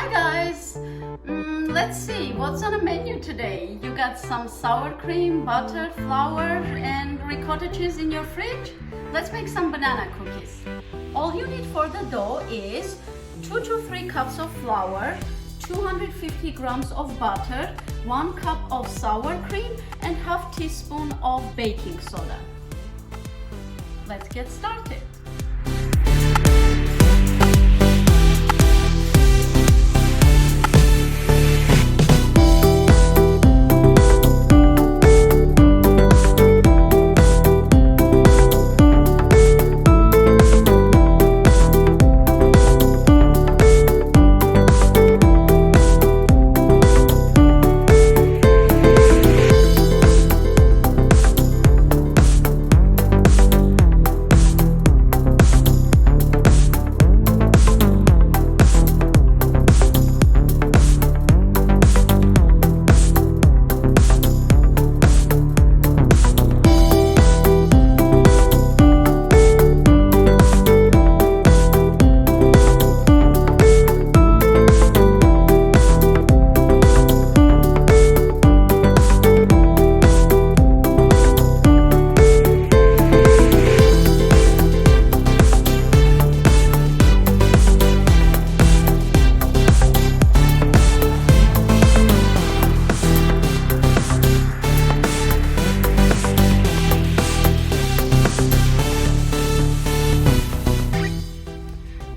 Hi guys! Let's see what's on the menu today. You got some sour cream, butter, flour and ricotta cheese in your fridge? Let's make some banana cookies. All you need for the dough is 2 to 3 cups of flour, 250 grams of butter, 1 cup of sour cream and half teaspoon of baking soda. Let's get started.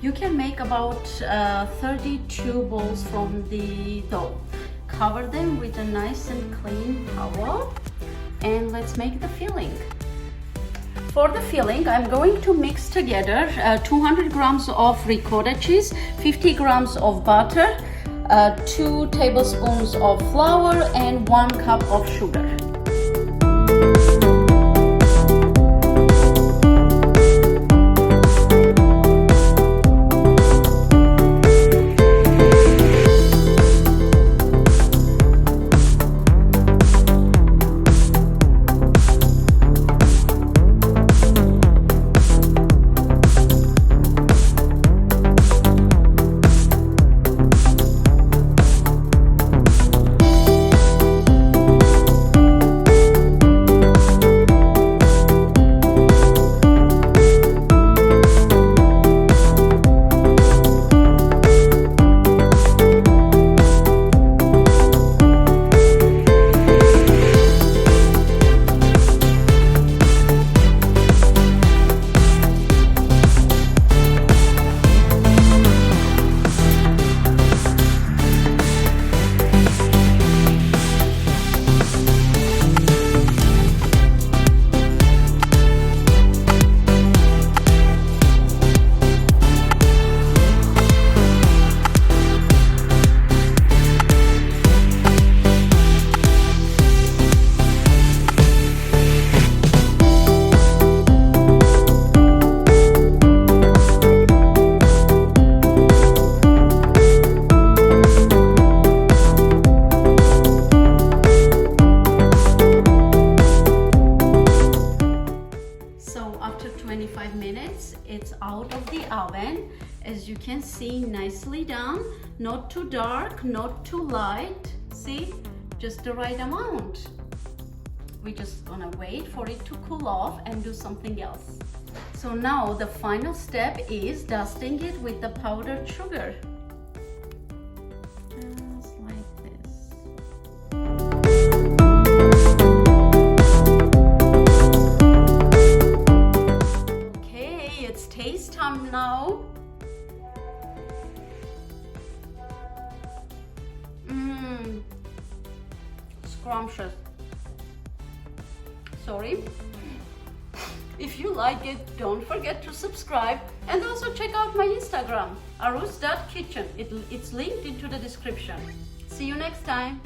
You can make about 32 balls from the dough. Cover them with a nice and clean towel and let's make the filling. For the filling, I'm going to mix together 200 grams of ricotta cheese, 50 grams of butter, 2 tablespoons of flour and 1 cup of sugar. After 25 minutes, it's out of the oven. As you can see, nicely done. Not too dark, not too light. See, just the right amount. We're just gonna wait for it to cool off and do something else. So now the final step is dusting it with the powdered sugar. Just like this. It's taste time now. Scrumptious. Sorry. If you like it, don't forget to subscribe and also check out my Instagram, aruz.kitchen. It's linked into the description. See you next time.